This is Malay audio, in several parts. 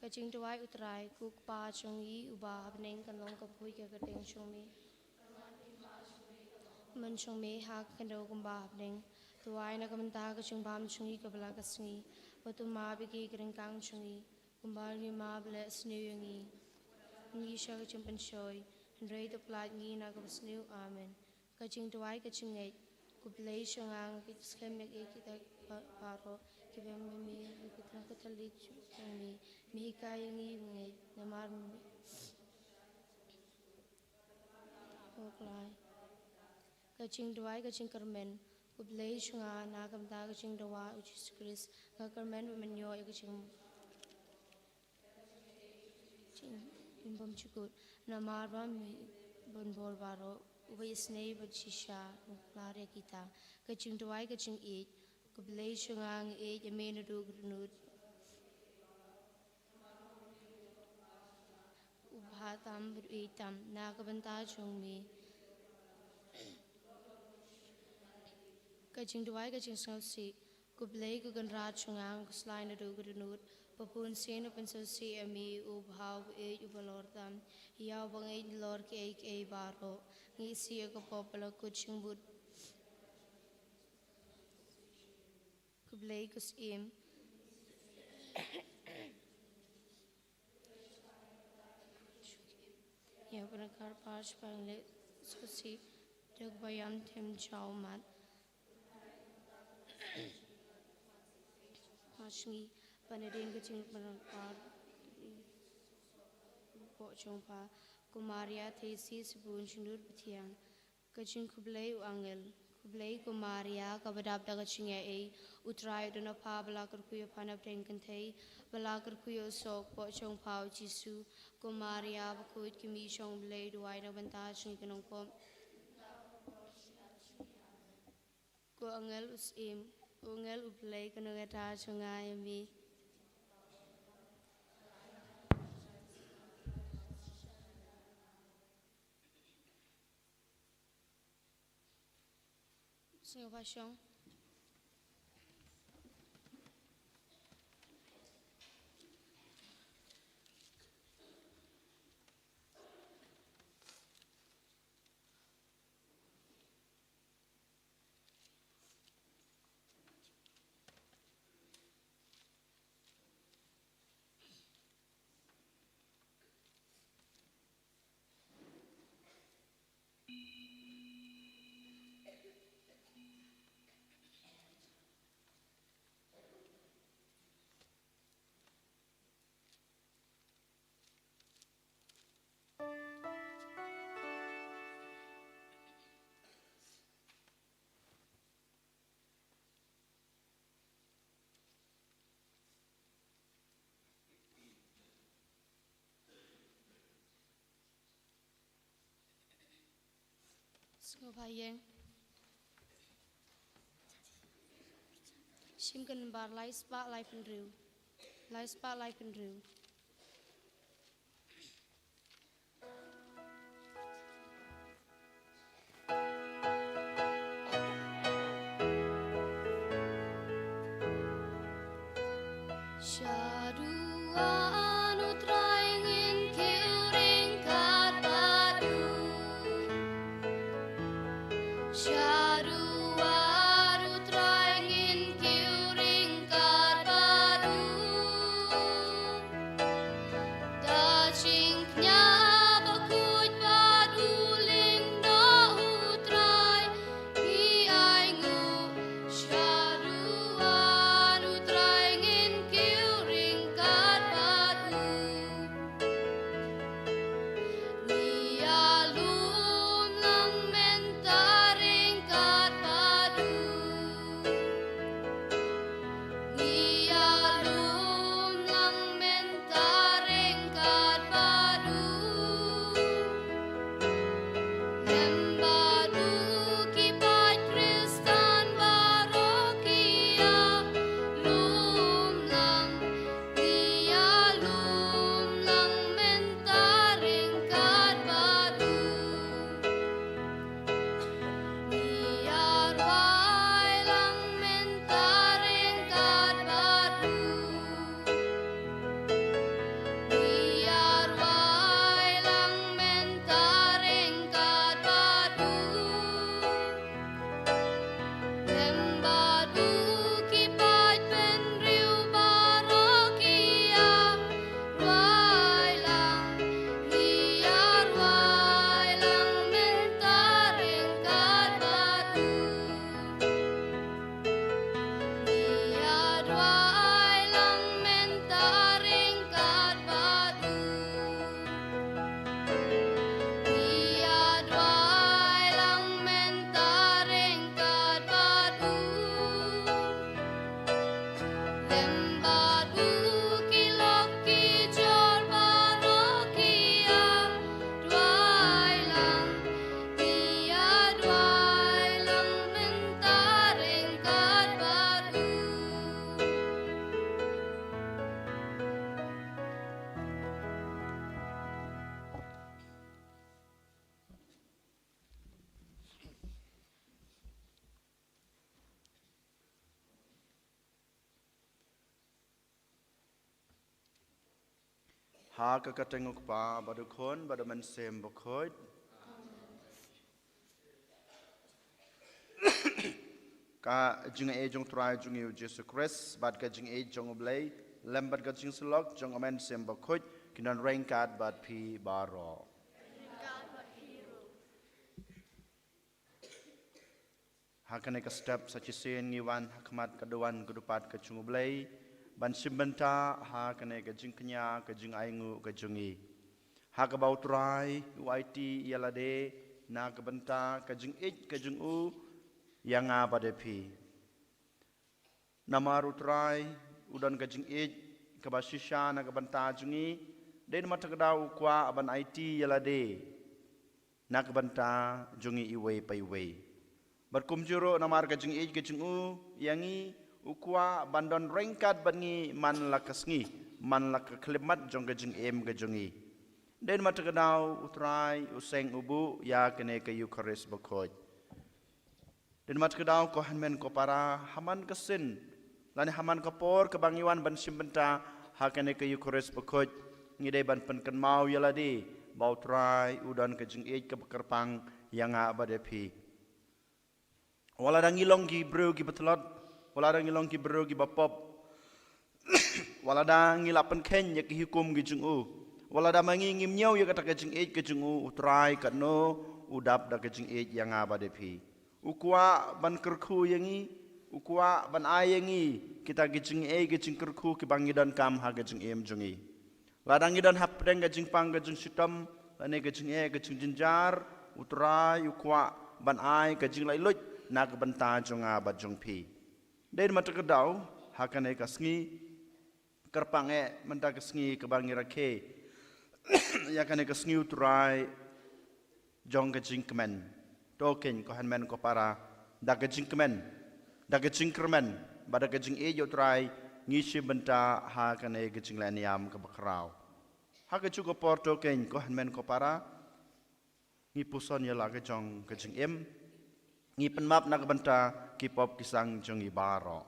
Kaching tuai utrai kuk pa chungi uba habneng kanlong kapui ka kateng chungmi. Man chungmi ha kando kumba habneng. Tuai na kamanta kaching bam chungi kabala kasingi. Batu ma bigi kering kang chungi. Kumba ngi ma bala snu yangi. Ngi sya kaching penshoy. Hendray to plat ngi na kabasnu. Amen. Kaching tuai kaching ngait. Kuplay syungang kiskemek kita paro. Kibang mimi kita katalit chungi. Mihikay ngi ngait namar hoklay. Kaching tuai kaching karmen. Kuplay syunga na kamta kaching dawa Jesus Christ. Kakarmen bumenyo kaching bimbam chukut. Namar bam bonbor baro. Ubay snay bagsisya nuklare kita. Kaching tuai kaching eat. Kuplay syungang eat yamin nudugrunud. Ubhatam beruitam na kabanta chungmi. Kaching tuai kaching snowsi. Kuplay kuganrat syungang kuslay nudugrunud. Papun sino pensosi ami ubhaw eat ubalortam. Hiyaw bang eat lor ke ay baro. Ngisi ako popala kuching bud. Kublay kusim. Ya penakar pas pangle susi dagbayam tem jaumat. Masngi panadin kaching penakar pocong pa kumaria tesi sebun chindur petiang. Kaching kublay uangel. Kublay kumaria kabadab da kaching ay utray dona pa balakar kuya panab tengkantay balakar kuya sok pocong pa jisu kumaria bakut kimi syong blay duay na banta syong ikanong ko ko angel usim ungel ublay kanong eta syong ayami. Senhor Paixão. Senhor Paixão. Simkan bar lai spa lai penriu. Lai spa lai penriu. Shadow, ha ka ka tengok pa badu khon badu man sem bokhoi ka jing e jong try jong yu Jesus Christ bad ka jing e jong oblay lembat ka jing slok jong amen sem bokhoi kinan rain kat bad phi baro hakane ka step sachisen ngiwan hakmat kaduan kudupat ka jong oblay ban simbenta hakane ka jing knya ka jing aingu ka jongi hakabau try UIT yalade na ka benta ka jing ich ka jing u yang pada pi namaru try udan ka jing ich ka basisha na ka benta jungi den matakdau kwa aban IT yalade na ka benta jungi iwe paiwe berkum juro namar ka jing ich ka jing u yangi ukwa bandon rengkat bangi man lakasngi man lak klimat jong ka jing em ka jungi den matakdau utrai useng ubu ya kene ka Eucharist bakoj den matakdau ko hanmen ko para haman kasin lani haman kapor ke bangiwan ban simbenta hakane ka Eucharist bakoj ngide ban penkan mau yaladi bau trai udan ka jing ej ka bekerpang yang abadepi wala dang ilong gi bro gi betlot wala dang ilong gi bro gi bapop wala dang ilapan ken ya ki hukum gi jing u wala da mangi ngim nyau ya kata ka jing ej ka jing u utrai ka no udap da ka jing ej yang abadepi ukwa ban kerku yangi ukwa ban ayangi kita gijing gijing kerku ki bangidan kam ha gijing em jungi ladang idan hap deng gijing pang gijing sitam lane gijing gijing jinjar utrai ukwa ban ai gijing lai luj nak benta jonga bat jong pi den mata kedau hakane kasngi kerpange menta kasngi ke bangira ke yakane kasngi utrai jong gijing kemen token ko hanmen ko para daga jingkemen daga jingkermen bada gajing ejo trai ngisi benta ha kane gajing laniam ke bakrau ha ke chuko por token ko hanmen ko para ngi puson ya laga jong gajing em ngi penmap nak benta ki pop kisang jong ibaro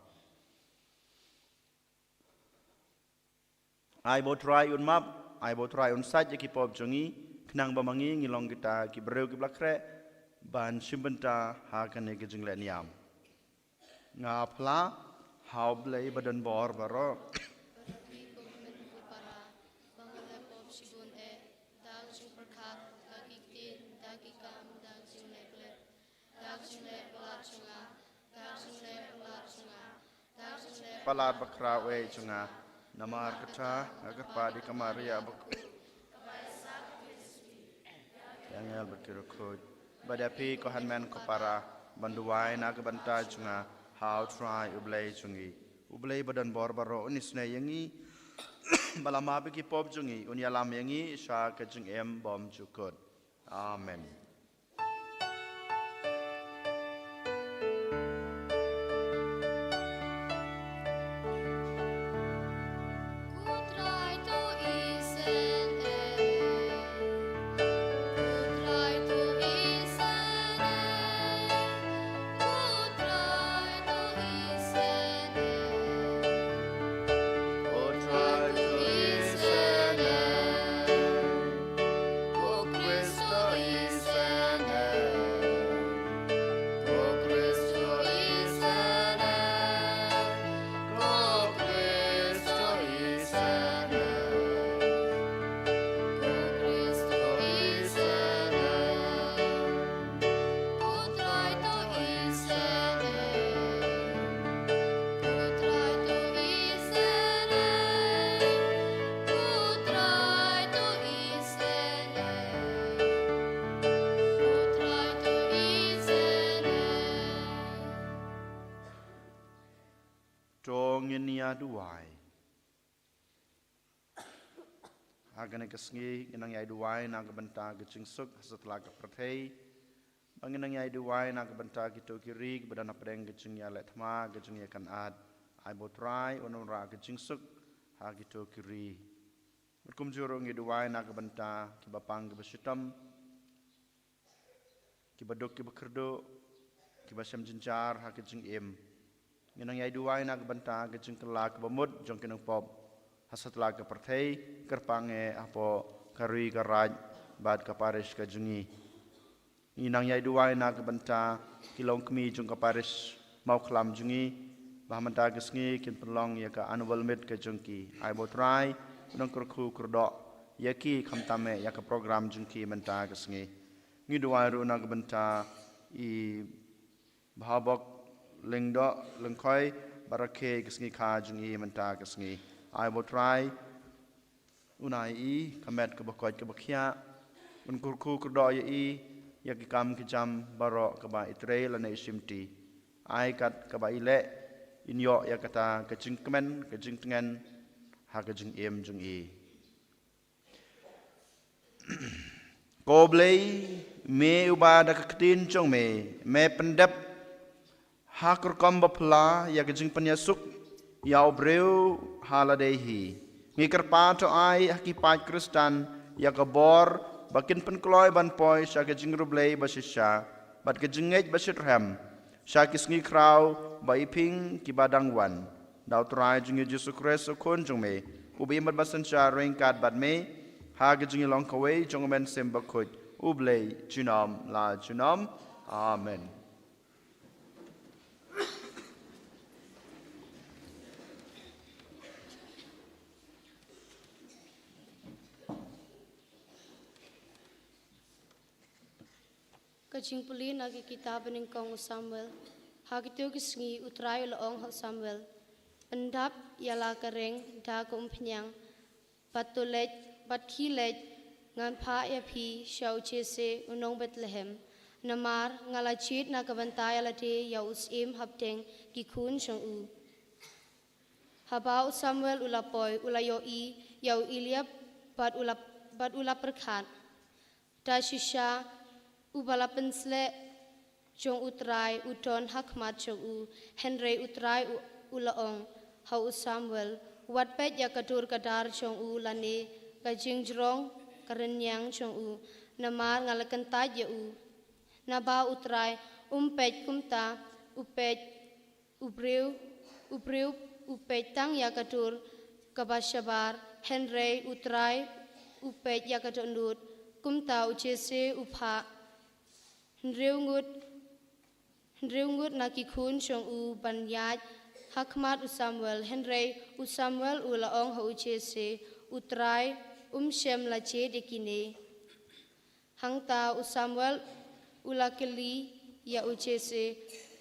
ai bo try un map ai bo try un saj ki pop jongi knang bamangi ngilong kita ki breu ki blakre ban simbenta hakane ke jing leniam nga pla how blay badan bor baro palat bakra we chunga namar kata agar padi kamaria bak yang el berkirukut badapi ko hanmen ko para banduai na ke banta chunga how try ublay chungi ublay badan bor baro unisne yangi balama biki pop chungi unyalam yangi sha ke jung em bom chukut amen duai agane kesngi inang yai duai na ke benta ke cingsuk setelah ke perthei banginang yai duai na ke benta ke to kiri ke badana pedeng ke cing ya letma ke cing ya kan ad ai botrai onon ra ke cingsuk ha ke to kiri berkum jurung ye duai na ke benta ke bapang ke besitam ke badok ke bekerdo ke basam jinjar ha ke cing em inang yai duai na ke benta ke cing kelak bamut jong kenang pop hasatla ke perthei kerpange apo karui karaj bad kaparis kajungi inang yai duai na ke benta kilong kemi jung kaparis mau kelam jungi bahamanta gesngi kin penlong ya ka annual meet ke jungki ai bo try unang kurku kurdo yaki khamtame ya ka program jungki menta gesngi ngi duai ru na ke benta i bhabok lengdo lengkhoi barake gesngi kha jungi menta gesngi ai bo try unai i kamet ke bakoi ke bakhia un kurku kurdo ya i ya ki kam ki jam baro ke ba itre la nei simti ai kat ke ba ile inyo ya kata ke jing kemen ke jing tengen ha ke jing em jung i ko blei me uba da ka tin chong me pendep ha kur kom bapla ya ke jing penyasuk ya obreu haladehi ngikar pa to ai haki pat kristan ya ka bor bakin penkloy ban poi sha ke jing rublei basisha bat ke jingej basit ram sha ki sngi kraw ba iping ki badang wan daw trai jing Yesus Kristus kon jong me ubi mat basan sha ring kat bat me ha ke jing long kawei jong men sem bakut ublei junam la junam amen. Kajing puli nagi kitab ning kong Samuel hagityo kisngi utray laong ha Samuel endap yala kareng da ko umpnyang patulet pathilet ngan pha ya phi shau chese unong Bethlehem namar ngala chit na kabantay alate ya usim hapteng ki khun chong u habau Samuel ulapoy ulayo I yau Eliab bat ula perkhat da shisha ubala pensle jong utrai uton hakmat jong u Henry utrai ulaong hau Samuel wat pet ya kadur kadar jong u lani kajing jrong karenyang jong u namar ngalakan taj ya u naba utrai pet kumta upet ubreu upet tang ya kadur kabashabar Henry utrai upet ya kadundut kumta uchese upha Ndreungut naki khun chong u banyaj hakmat u Samuel Henry u Samuel u laong ha uchese utrai shem la che dekine hangta u Samuel ulakeli ya uchese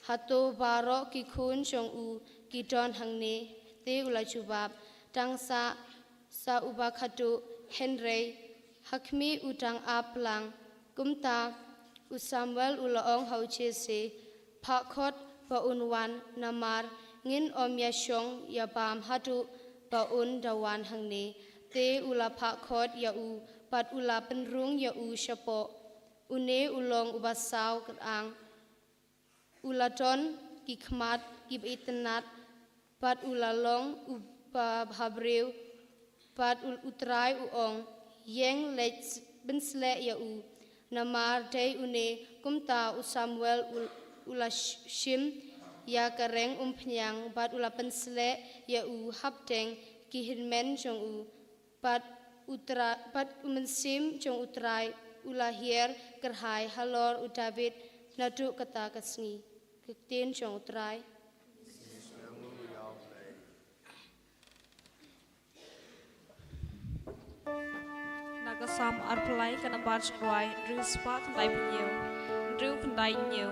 hato baro ki khun chong u ki don hangne te ula chubab tangsa sa ubakatu Henry hakmi utang aplang kumta u Samuel ulaong hau chese phakot ba unwan namar ngin om ya shong ya bam hatu ba un dawan hangne te ula phakot ya u pat ula penrung ya u shapo une ulong ubasaw kerang ulaton ki khmat ki itenat pat ula long uba habreu pat utrai uong yeng lech bensle ya u namar day une kumta u Samuel ula shim ya kareng umpnyang bat ula pensle ya u hapteng ki hinmen jong u pat umensim jong utrai ula hier kerhai halor u David nadu kata kasngi kekten jong utrai Sam arpelai kan abar skwai drew spot dai pinyo drew pendai nyo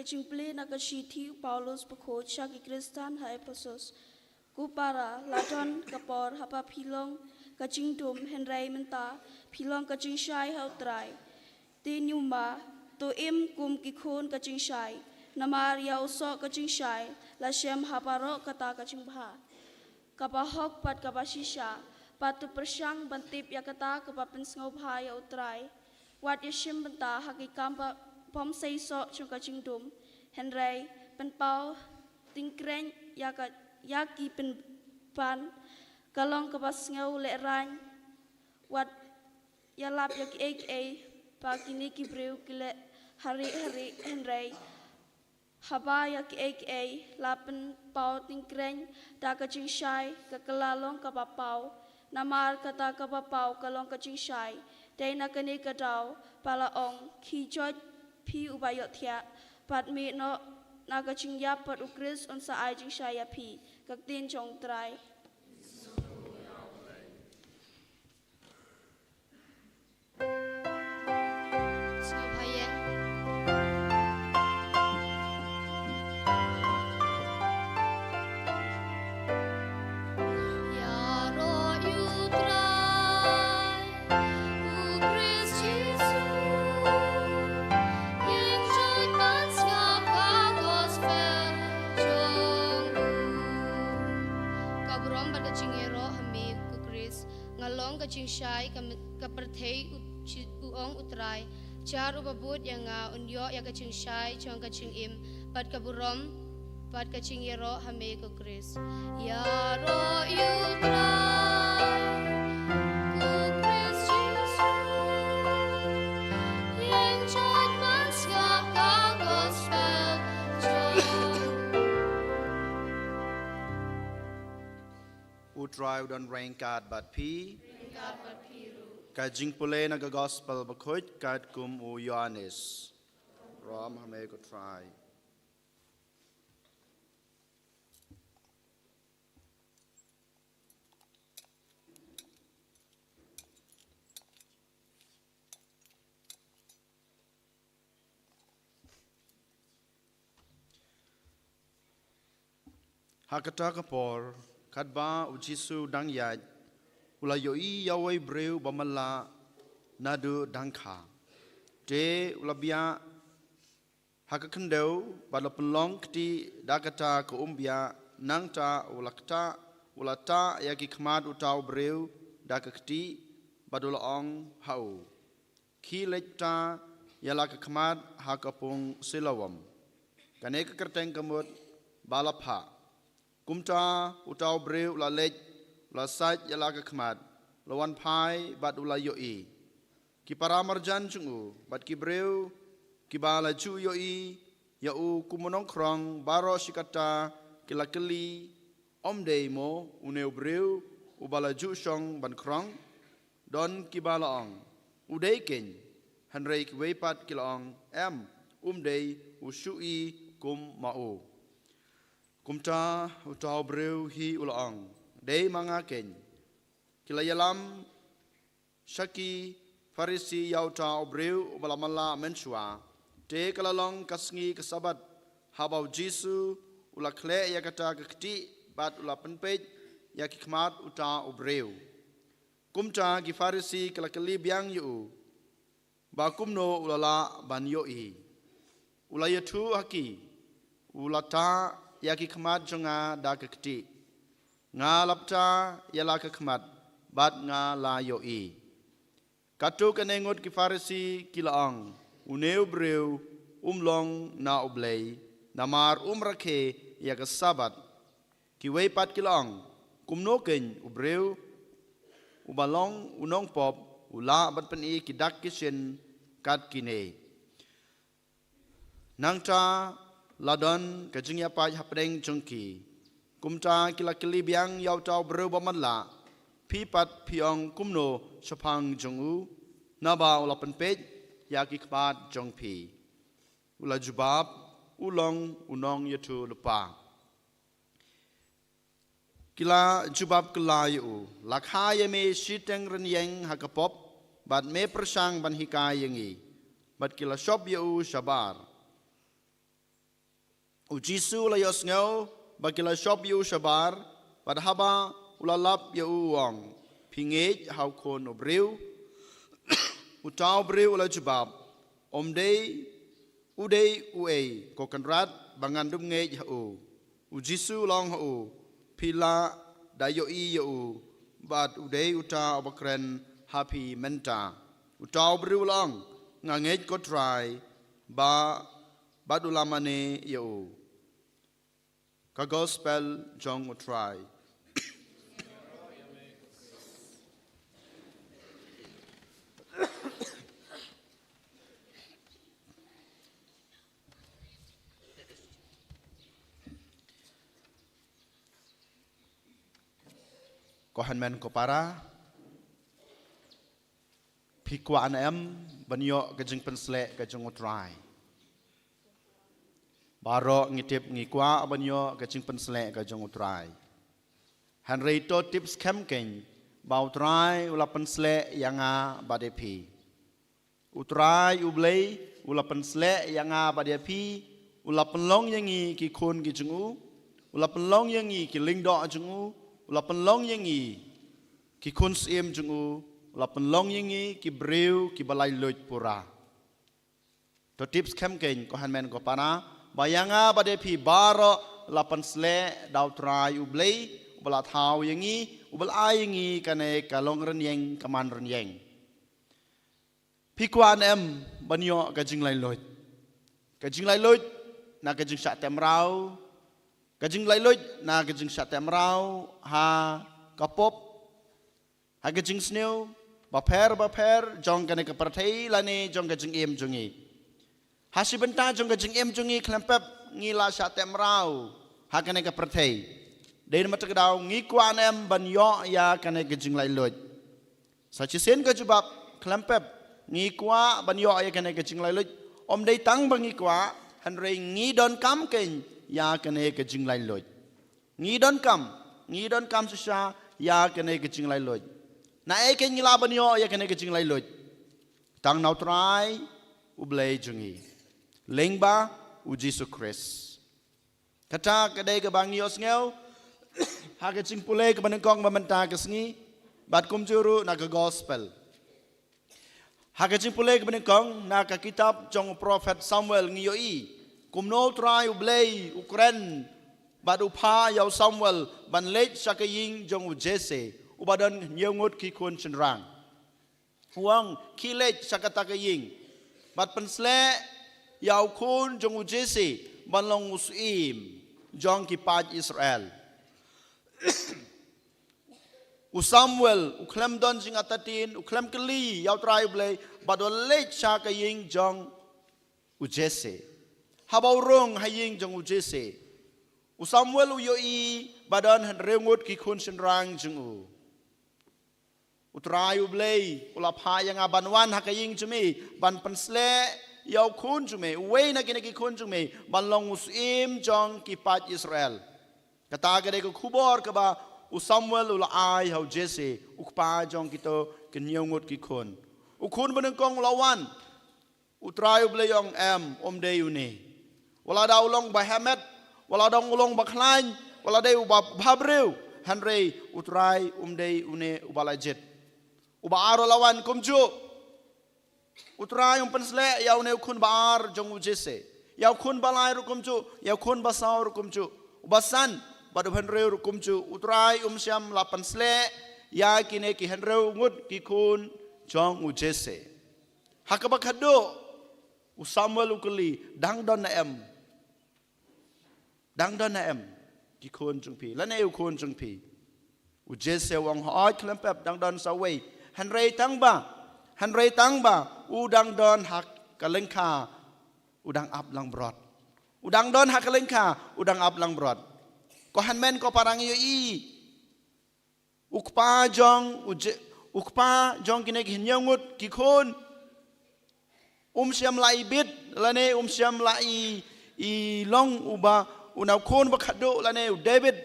kaching ple na kachithi Paulus pakho chaki Kristan ha Ephesus kupara laton kapor hapa philong kaching tum henrai menta philong kaching shai ha utrai ti nyuma to im kum ki khon kaching shai namar ya uso kaching shai la shem haparo kata kaching bha kapahok pat kapashisha patu persyang bantip ya kata kapapen sngau bha ya utrai wat yashim benta hakikam pom sei so chung kaching dum henrai pen pau tingkreng yaki pen pan kalong kapas ngau le rang wat yalap yaki ek pa kini ki breu kile hari henrai haba yaki ek lapen pau tingkreng ta kaching shai kakalalong kapapau namar kata kapapau kalong kaching shai day na kani kadau pala ong ki joj pi ubayot thia pat mi no na kaching yap pat ukris on sa ai jing shaya pi kak tin chong trai Snow Hayen. Ngalong kaching shai kaperthei uong utrai char ubabut yang unyo ya kaching shai chong kaching im pat kaburom pat kaching yero hame ko Chris ya ro utrai ko Chris Jesus yang joy mans ka gospel Utrai udan rangkat bat pi kajing pule naga gospel bakhoj kat kum u Yohanes rom hame ko try hakata kapor kadba u Jisu dang yaj ula yoi yawai breu bamala nadu dangkha te ula bia hakakendeu bala pelong kti dakata ko umbia nangta ulakta ulata yaki khmat utau breu dakakti badula ong hau ki lekta yalaka khmat hakapung silawam kaneka kerteng kamut balapha kumta utau breu la lej la saj yalaka khmat lawan phai bat ula yoi ki paramarjan chungu bat ki breu ki bala chu yoi ya u kumonong krong baro sikata kilakeli omdei mo uneu breu ubala ju shong ban krong don ki bala ong udei ken hanrei ki weipat kilong em umdei usui kum mau kumta utau breu hi ulaong dei manga ken kilayalam shaki farisi yau tau breu balamala mensua te kalalong kasngi kasabat habau Jisu ula kle ya kata kekti bat ula penpej ya kikmat uta breu kumta ki farisi kalakali biang yu ba kumno ulala ban yoi ula yatu haki ulata yaki khmat jonga da kekti nga lapta yala khmat bat nga la yoi katu kanengot ki farisi kilaang uneu breu umlong na oblei namar umrakhe yak sabat ki weipat kilaang kumno ken ubreu ubalong unong pop ula bat peni ki dak kisen kat kine nangta ladon kajingya pa hapdeng jongki kumta kilakili biang yau tau breu bamanla pipat piong kumno chapang jongu naba ula penpej yaki kpat jongpi ula jubab ulong unong yatu lupa kila jubab kelayu lakhaya me siteng renyeng hakapop bat me persang ban hikayengi bat kila shop yu shabar Ujisu la yos ngau bakila shop yu shabar padhaba ulalap ya uang pingej hau kon obreu utau breu ula jubab omdei udei uei kokanrat bangandum ngej hau ujisu long hau pila dayoi yu bat udei uta obakren happy menta utau breu long ngangej ko try ba badulamane yu ka gospel jong utrai Kohan men ko para pikwa em banyo kajing pensle kajing utrai Baro ngitip ngikwa banyo kajing pensle kajing utrai Henry to tips kemken ba utrai ula pensle yanga badepi Utrai ublei ula pensle yanga badepi ula penlong yangi ki kun ki jengu ula penlong yangi ki lingdo jengu ula penlong yangi ki kun sim jengu ula penlong yangi ki breu ki balai loit pura to tips kemken ko hanmen ko pana bayanga badepi baro ula pensle dau trai ublei ubala thau yangi ubal ayangi kane kalong renyeng kaman renyeng Pikwan em banyo kajing lai loit na kajing syak temrau kajing lai loit na kajing syak temrau ha kapop ha kajing sneu baper jong kane kaperthei lane jong kajing em jongi ha si benta jong kajing em jongi klempep ngila syak temrau ha kane kaperthei dein matakdau ngikwan em banyo ya kane kajing lai loit sachisen kajubab klempep ngikwa banyo ay kane kajing lai loit om dei tang bangi kwa hanrei ngi don kam ken ya kane kajing lai loit ngi don kam susha ya kane kajing lai loit na e ken ngila banyo ya kane kajing lai loit tang nau trai ublei jungi lengba u Jesu Christ kata kadai ke bangi osngeu ha kajing pule ke banengkong mamenta kesngi bat kumjuru na ke gospel Hakajing pulek benekong na ka kitab jong prophet Samuel ngiyoi kumno try ublei ukren bad upha yaw Samuel ban late sakaying jong Jesse ubadan nyongut ki kun chenrang huang kilet sakatakaying bad pensle yaw kun jong Jesse ban long usim jong ki paj Israel Samuel uklem don jing atatin uklem keli yaw try ublei badol late sakaying jong Jesse habau rong haying jong Jesse Samuel uyoi badan henrengut ki kun senrang jong utrai ublei ulapha yang abanwan hakaying jumi ban pensle yaw kun jumi wei na ki kun jumi ban long usim jong ki pat Israel kata gade ko khubor ka ba Samuel ula ai hau Jesse ukpa jong kito kenyongut ki kun ukun benengkong lawan utrai ubleyong em omde uni wala da ulong bahamet wala dong ulong baklain wala de babreu hanrei utrai umde une ubalajet uba aro lawan kumju utrai pensle yaw ne kun baar jong Jesse yaw kun balai rukumju yaw kun basau rukumju ubasan badu hanreu rukumju utrai syam lapan sle ya kine ki hanreu ngut ki kun jong Jesse hakabakado Samuel ukeli dang don na em ki kun jong pi lane u kun jong pi Jesse wang hoi klempep dang don sawei hanrei tang ba u dang don hak kalengka udang ap lang brot udang don hak kalengka udang ap lang brot ko hanmen ko parang yoi ukpa jong kine hinyangut kikon syam lai bit lane syam lai i long uba unaw kon bakado lane David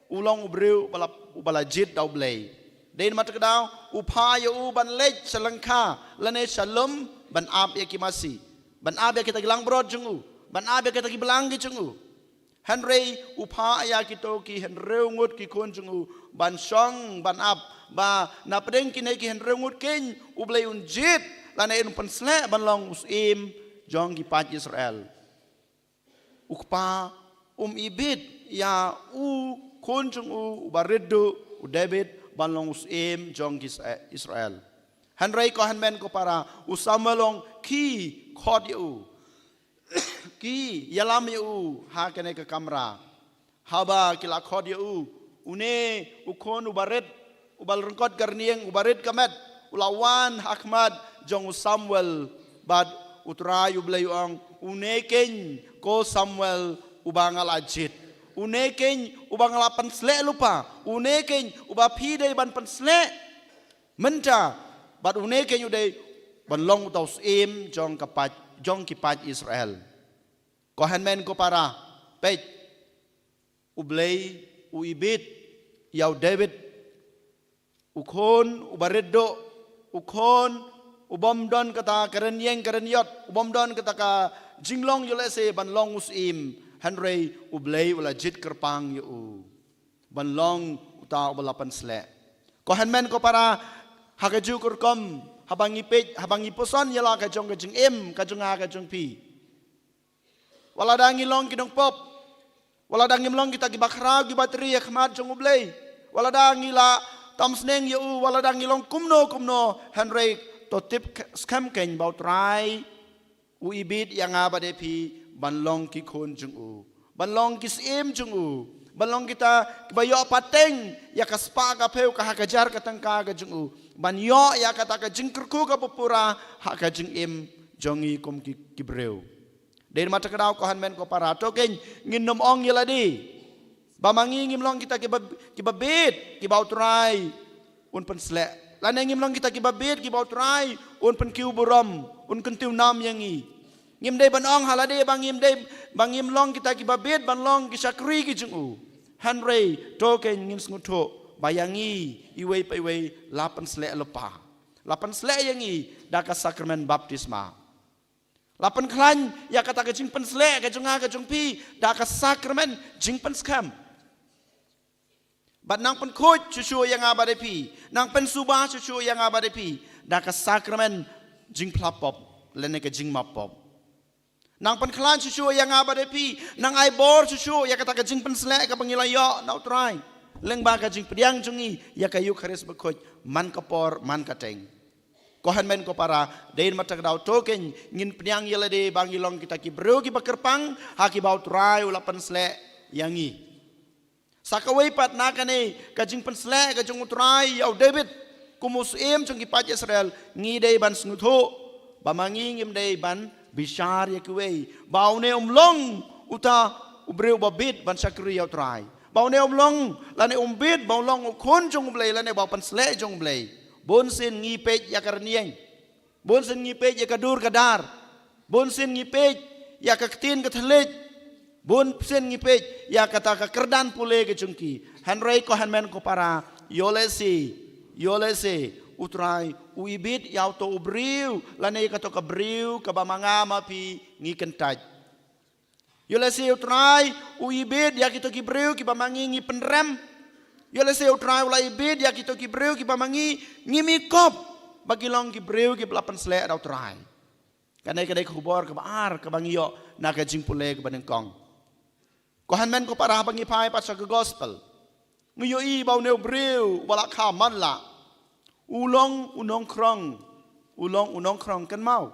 ulong ubreu ubala jit daw blay den matakdaw upha yo ban lej salangka lane shalom ban ab yakimasi ban ab yakita gilang brod jungu ban ab yakita gibelang gi jungu Henry upa ya kita ki Henry ngut ki kon jungu ban song ban ap ba na pedeng kine ki Henry ngut ken ublay unjit lana en pensle ban long usim jong ki pat Israel. Ukpa ibit ya u kon jungu baredo u David ban long usim jong ki Israel. Henry ko hanmen ko para usamalong ki khod yu ki yalam yu ha kene ke kamera haba kila khod yu une ukon ubaret ubal rengkot garnieng ubaret kamet ulawan Ahmad jong Samuel bad utrayu blayuang une ken ko Samuel ubangal ajit une ken ubangal pensle lupa une ken ubapi dei ban pensle menta bad une ken udei ban long utaus im jong kapat jong kipat Israel. Kohen men ko para pet ublay uibit yaw David ukon ubaredo ukon ubomdon kata karenyeng karenyot ubomdon kata ka jinglong yulese ban long usim Henry ublay ula jit kerpang yu ban long uta ubalapan sle. Kohen men ko para hakaju kurkom habangi pej habangi poson yala kajong kajing im kajong ha kajong pi wala dangi long kidong pop wala dangi long kita gibakra gibatri Ahmad jong ublay wala dangi la tamsneng yu wala dangi long kumno Henry to tip scam ken baut rai uibit yang abade pi banlong ki khon jong u banlong kis im jong u balong kita bayo pateng ya kaspa ka peu ka hakajar ka tangka ka jung u banyo ya kata ka jingkerku ka pupura ha ka jing im jongi kum ki breu den mata kadau ko hanmen ko para to ken nginom ong yeladi bamangi ngimlong kita ki babit ki bautrai un pensle lan ngimlong kita ki babit ki bautrai un pen kiu buram un kentiu nam yangi ngim dei banong halade bangim dei bangim long kita ki babit ban long ki sakri ki jung u Henry token ngim snguto bayangi iwei pa iwei lapan sle lepa lapan sle yangi daka sakramen baptisma lapan klan ya kata ke jing pen sle ke jung ka jung pi daka sakramen jing pen skam bat nang pen khoj chuchu yang abade pi nang pen suba chuchu yang abade pi daka sakramen jing plapop lene ke jing mapop nang penklan susu yang abade pi nang ai bor susu ya kata ka jing pensle ka pangilayo na utrai leng ba ka jing pediang jungi ya kayu kharis bekhoj man kapor man kateng kohan men ko para dein mata dau token ngin pediang yelade bangilong kita ki bro ki bakerpang ha ki bau trai ula pensle yangi sakawai pat nakane ka jing pensle ka jung utrai ya David kumus em jung ki pat Israel ngi dei ban snutho bamangi ngim dei ban bishar ya kuwei baune umlong uta ubreu babit ban sakri ya trai baune umlong lane umbit baulong ukon jong blai lane ba pensle jong blai bonsin ngi pej ya karnieng bonsin ngi pej ya kadur kadar bonsin ngi pej ya kaktin kathlej bonsin ngi pej ya kata ka kerdan pule ke jungki Henry ko hanmen ko para yolesi utrai uibit yaw to ubriu lanay ka to kabriu kabamanga mapi ngikentaj yolesi utrai uibit ya kito kibriu kibamangi ngi penrem yolesi utrai uibit ya kito kibriu kibamangi ngimikop bagilong kibriu kiblapan sle daw utrai kanay kubor kabaar kabangiyo nakajing pule kabanengkong kohan men ko para bangi pai pat sa gospel nguyo i baw ne ubriu wala ka manla ulong unong krong kan mau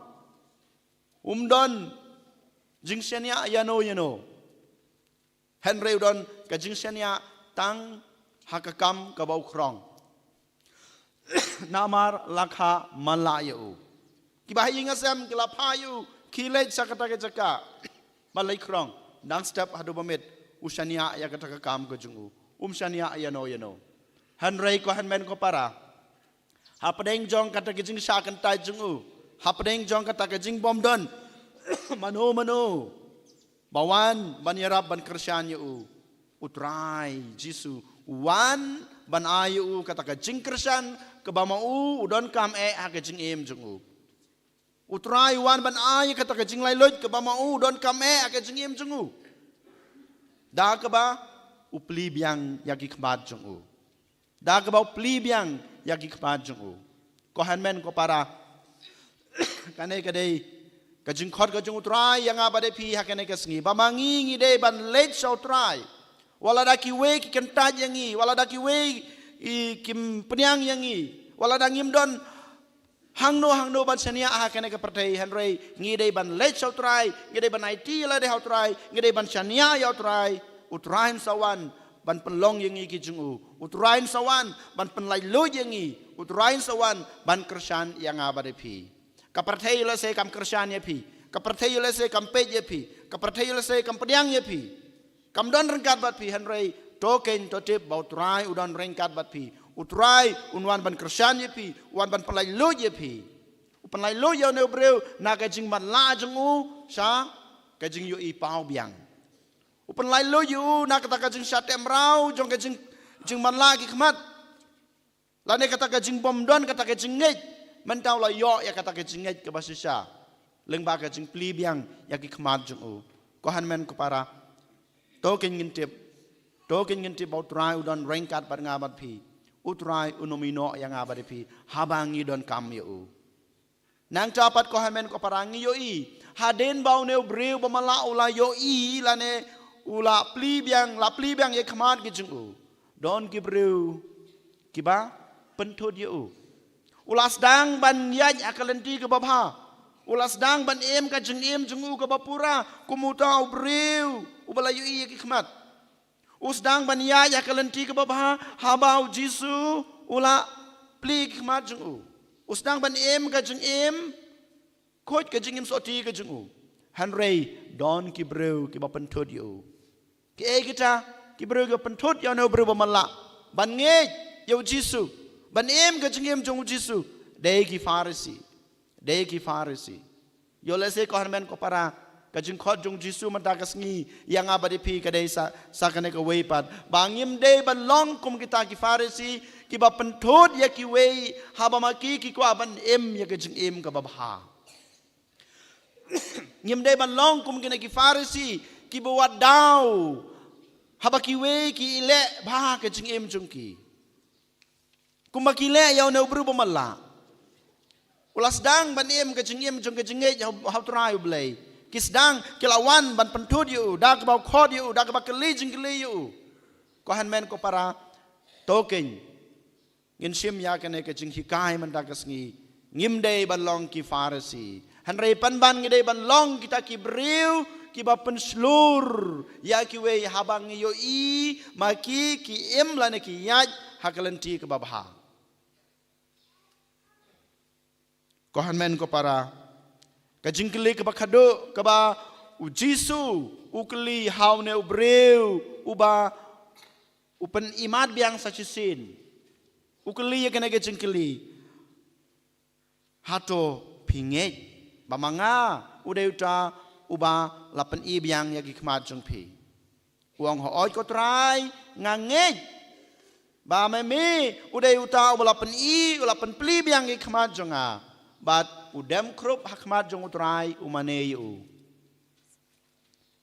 umdon jingshania yano Henry udon ka jingshania tang hakakam ka bau krong namar lakha malayu kibahi ngasam kilapayu kilej sakata ke jaka malai krong dang step hadu bamit ushania ya kata ka kam ko jungu shania yano Henry ko hanmen ko para hapadeng jong kata kejing syakan tai jungu hapadeng jong kata kejing bomdon mano bawan banyarab ban kersyan yu utrai jisu wan ban ayu kata kejing kersyan kebamau udon kam ha kejing em jungu utrai wan ban ayu kata kejing lailoj kebamau udon kam ha kejing em jungu Da ka ba upli biang yagi khmat jong u. Da ka ba upli biang yagi khmat jong u. Ko han men ko para kanai kadai kajing khot kajing utrai yang abade pi hakane kasngi ba mangi ngi de ban late show try wala da ki we ki kentaj yangi wala da ki we I kim penyang yangi wala da ngim don hangno ban sania hakane ka pertai hanrei ngi de ban late show try ngi de ban IT la de how try ngi de ban sania ya try utrain sawan ban penlong yangi ki jungu utrain sawan ban penlai lo yangi utrain sawan ban kersan yang abade pi kapertai la se kam kersan ye pi kapertai la se kam pej ye pi kapertai la se kam penyang ye pi kam don rengkat bat pi hanrei token totip bautrai udan rengkat bat pi utrai unwan ban kersan ye pi wan ban pelai lo ye pi pelai lo yo ne breu na ka jing ban la jungu sa ka jing yo I pau biang pelai lo yo na kata ka jing satem rau jong ka jing ban la ki khmat la ne kata ka jing bom don kata ka jing ngej mentau la yo ya kata ka jing ngej ke basisa leng ba ka jing pli biang ya ki khmat jungu ko han men ko para token ngintip bautrai udan rengkat bat ngabat pi utrai unomino yang ngabat pi habangi don kam yo nang capat ko hamen ko parangi yo I haden bau ne breu bamala ula yo I lane ula pli biang ye khamat ki jungu don ki breu kiba pentud yo ulas dang ban yaj akalenti ke babha ulas dang ban em ka jeng em jungu ke bapura kumuta breu ubala yo I ki khamat usdang ban yaj akalenti ke babha habau jisu ula pli ki khamat jungu usdang ban em ka jeng em khoj ka jeng em soti ka jungu hanrei don ki breu ki ba pentud yo ki kita ki breu ki pentud yo no breu bamala ban ngej yo jisu ban em ka jeng em jungu jisu dei ki farisi yo lese ko harmen ko para kajing khot jong jisu mata kasngi yang abadi pi kadai sa kane ka weipat bangim de ban long kum kita ki farisi ki ba penthot ya ki wei haba maki ki ko ban em ya kajing em ka babha ngim de ban long kum kine ki farisi ki ba wadau haba ki wei ki ile ba kajing em jong ki kum ba ki le ya no bru bamalla ulas dang ban em kajing em jong kajing nge how try blai kisdang kilawan ban pentud yu dak bau khod yu dak ba keli jing keli yu ko han men ko para token ngin sim ya kane ke jing hikai man dak sngi ngim dei ban long ki farisi han rei pan ban ngi dei ban long kita ki breu ki ba pen slur ya ki we habang yo I maki ki em la ne ki yaj hakalenti ke babha ko han men ko para kajing keli ke bakado ke ba ujisu ukeli haune ubreu uba upen imat biang sachisin ukeli ya kena kajing keli hato pinge bamanga udeuta uba lapen I biang ya ki khmat jong pi uang ho oi ko trai ngangej ba meme udeuta uba lapen I lapen pli biang ki khmat jonga bat udem krup hakmat jong utrai umane yu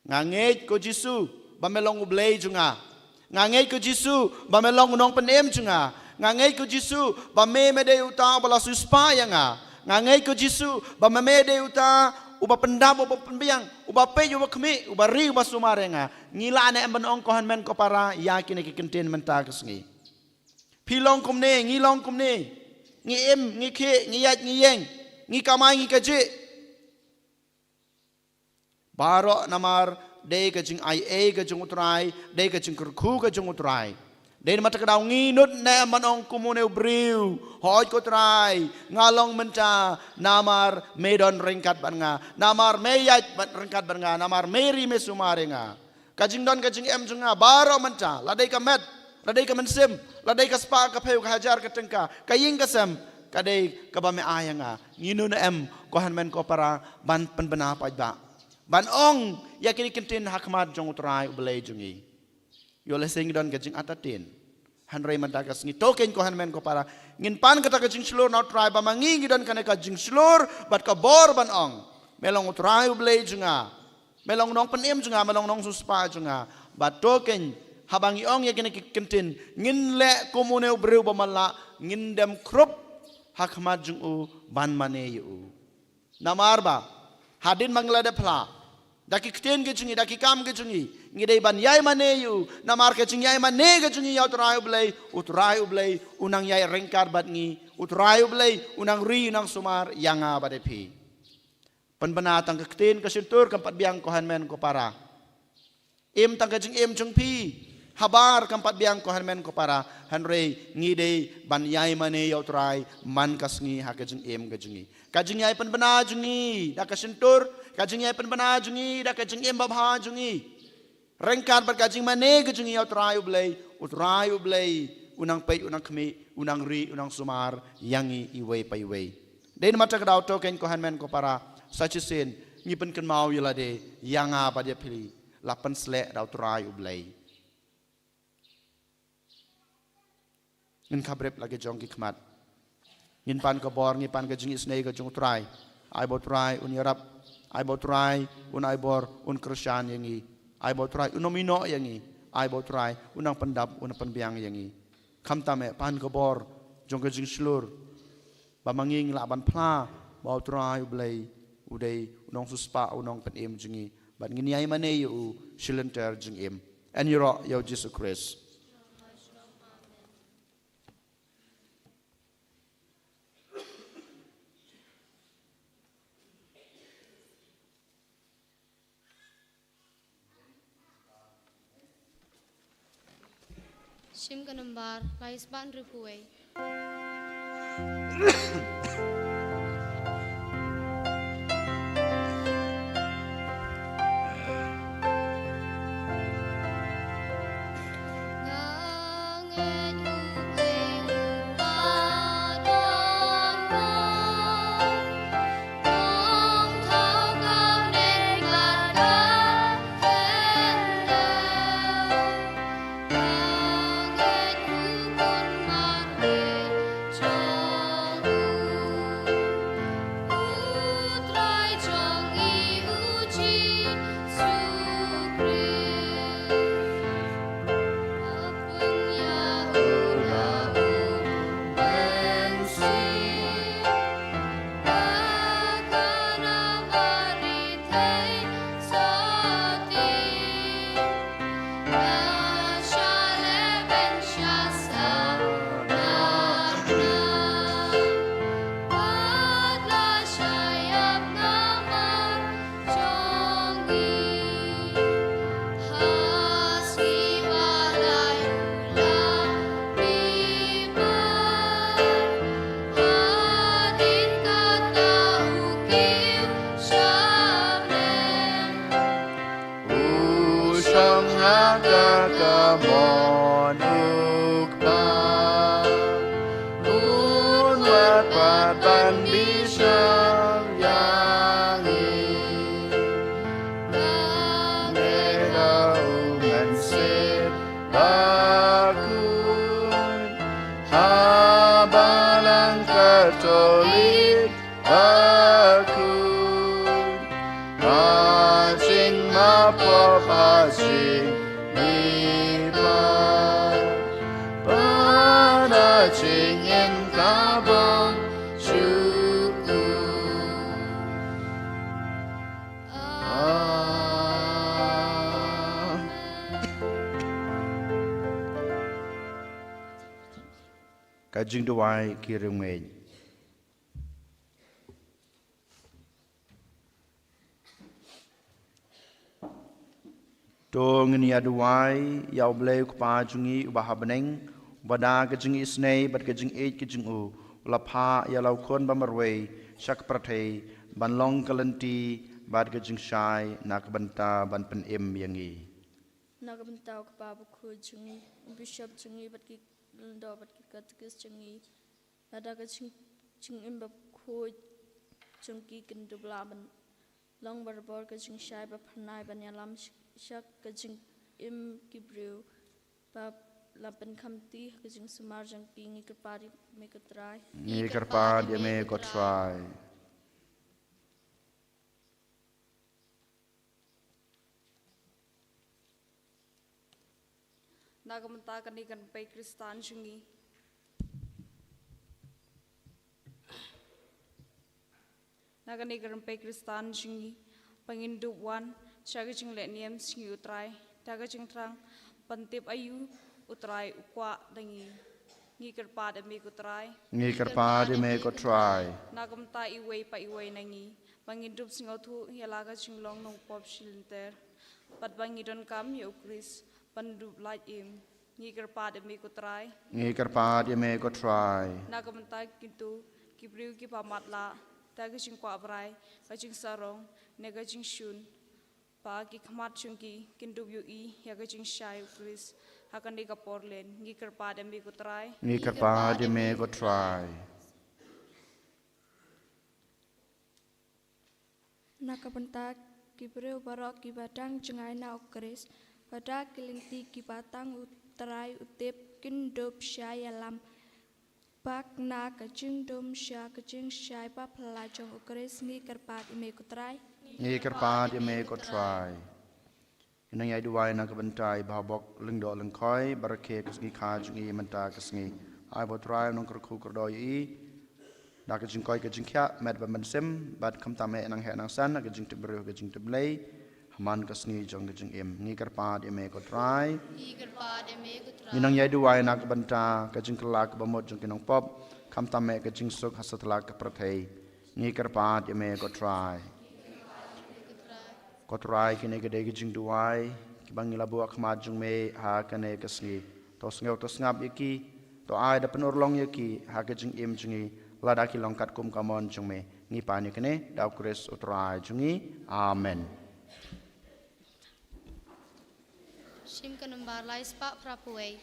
ngangej ko jisu bamelong ublei junga ngangej ko jisu bamelong unong penem junga ngangej ko jisu bame mede uta bala suspa yanga ngangej ko jisu bame de uta uba pendam uba penbiang uba pe uba khmi uba ri uba sumarenga ngila ane emben ong kohan men ko para yakin ki kenten menta kesngi pilong kumne ngilong kumne ngi em ngi khe ngi yaj ngi yeng ngi kamai ngi kaje baro namar de ka jing ai e ka jing utrai de ka jing kurku ka jing utrai de mata ka daw ngi nut ne manong kumune briu hoj ko trai ngalong menta namar medon ringkat ban nga namar me yaj ban ringkat ban nga namar meri me sumare nga ka jing don ka jing em junga baro menta ladai ka met ladai ka mensim ladai ka spa ka peu ka hajar ka tengka kaying ka sem kadai ka ba me ayanga nginu na em ko han men ko para ban penbena pajba ban ong yakini kentin hakmat jong utrai ubelai jungi yo lesing don ka jing atatin han rei man dagas ngi token ko han men ko para ngin pan kata ka jing slur na utrai ba mangi don kana ka jing slur bat ka bor ban ong melong utrai ubelai junga melong nong penem junga melong nong suspa junga Ba token habang iong ya kena kentin ngin le komune breu bamala ngin dem krop hak majung u ban mane yu. Namar ba hadin manglada pla daki kten ke chungi daki kam ke chungi ngidei ban yai mane yu namar ke chungi yai mane ke chungi ya utrai blai unang yai rengkar bat ngi utrai blai unang ri unang sumar yanga bade pi penbena tang ke kten ke sintur kampat biang ko hanmen ko para em tang ke chung pi habar kampat biang ko hanmen ko para hanrei ngidei ban yai mane ya utrai man kasngi ha ke em ke chungi kajing yai penbena jungi dak ke sintur kajing yai penbena jungi dak ke em babha jungi rengkar ber kajing mane ke jungi ya utrai blai unang pei unang kmi unang ri unang sumar yangi iwei pai wei den mata kadau token ko hanmen ko para sachisin ngipen ken mau yelade yanga ba dia pili lapan sle dau utrai blai ngin kabrep lagi jong ki khmat ngin pan ka bor ngin pan ka jing isnei ka jong utrai ai bo utrai un yarap ai bo utrai un ai bor un krisyan yangi ai bo utrai unomino yangi ai bo utrai unang pendap un penbiang yangi kham tame pan ka bor jong ka jing slur ba manging la ban phla ba utrai blai udai unong suspa unong pen em jingi ban ngin yai mane yu silenter jing em and yoro yo Jesus Christ. Shim kanambar lais ban ripuwe. Katolik aku Hacing mapop hacing nipan Panacing in kabong syuku Kajing duwai kirim ngej to ngini aduai yau bleu kpa jungi ubah beneng bada kejing isnei bat kejing kejing u lapha ya lau kon bamarwei syak prathei ban long kalanti bat kejing shai nak banta ban pen em yangi nak banta kpa bu jungi bishop jungi bat ki ndo bat ki katkis jungi ada kejing jing im bab khu jungi kendu blaban long barbor kejing shai ba phanai ban yalam syak kajing im kibreu bab lapan khamti kajing sumar jang pingi kerpari me kotrai ni kerpa dia me kotrai nagamanta kanikan pay Kristan jungi. Naganikan pay Kristan jungi. Panginduwan siya gajing leniem singi utray. Dagajing trang pantip ayu utray ukwa dangi. Ngikir pada mi utray. Ngikir pada mi utray. Nagamta iway pa iway nangi. Pangindup singotu yalaga jinglong nung pop shilinter. Patbangidon kam ya ukris. Pandup light im. Ngikir pada mi utray. Ngikir pada mi utray. Nagamta kintu kibriu ki pamatla. Dagajing kwa abray. Gajing sarong. Negajing shun. Pagi khamat chungki kindup yu ya gajing shy ukris. Hakan di kaporlen. Ngikir pada mi utray. Ngikir pada mi utray. Nakabenta kibreu barok kibadang jengai na ukris. Pada kilinti kibatang utrai utip kindup syai alam. Bak na kajing dom sya kajing syai pa pelajong ukris ni kerpat ime kutrai. Ngikir pada mi utray. Inang yai duwai na kebentai babok lengdo lengkoi barake kesgi kajungi menta kesgi. Ai botrai nong kerku kerdoi. Dak kajing koi kajing kya med bamensem bad kamtame enang he enang san kajing tebru kajing teblei. Haman kesni jong kajing im. Ngikir pada mi utray. Inang yai duwai nak benta kajing kelak bamot jong kinong pop kam tame kajing suk hasatla keperthei ngikir pat yame kotrai kine gede kajing duwai kibang ilabu akmat jong me ha kane kasni tos ngap yaki to ai da penurlong yaki ha kajing im jungi ladaki longkat kum kamon jong me ngipani kene dau kris utrai jungi amen. Shim kanambar lai spa prapuai.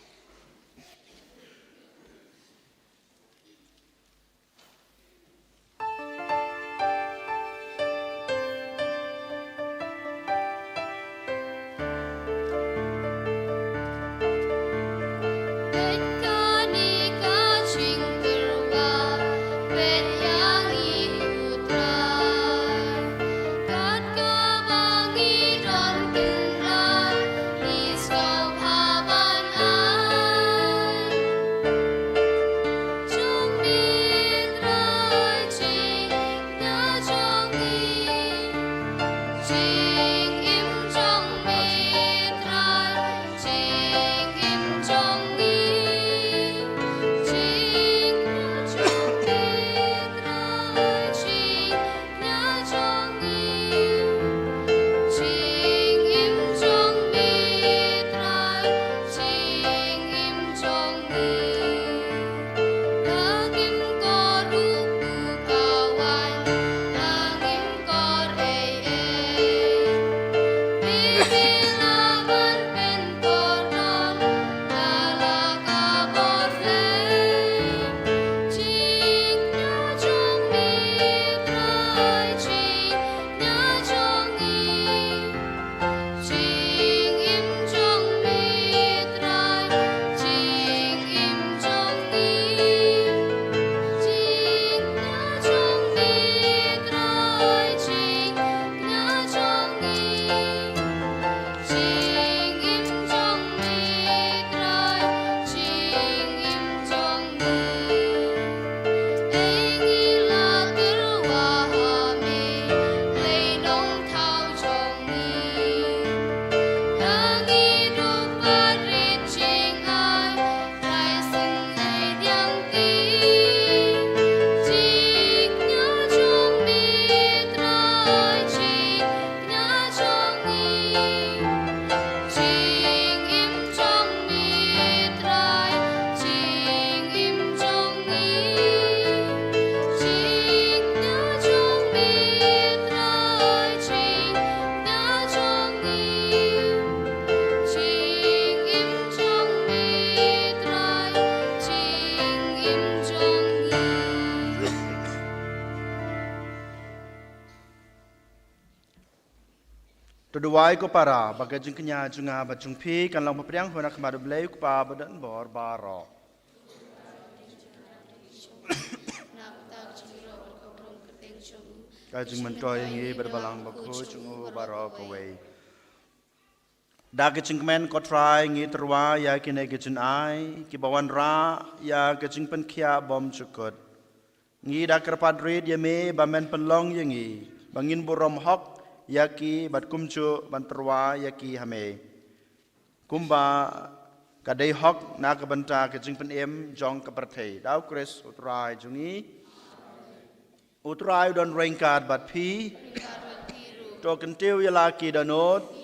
Tuduai ko para baga jeng kenya junga bajung pi kan lang papriang hona kemadu belai ko pa badan bor baro. Kajing mentoy ngi berbalang baku jungu baro kowe. da kecing kemen ko try ngi terwa ya kine kecing ai ki bawan ra ya kecing pen kia bom cukut ngi da kerpadrid ya me bamen penlong yangi bangin burom hok ya ki bat kumcu ban terwa ya ki hame kumba kadai hok na ka banta kecing pen em jong ka perthei dau kres utrai jungi utrai don rengkat bat phi to kentiu ya laki danot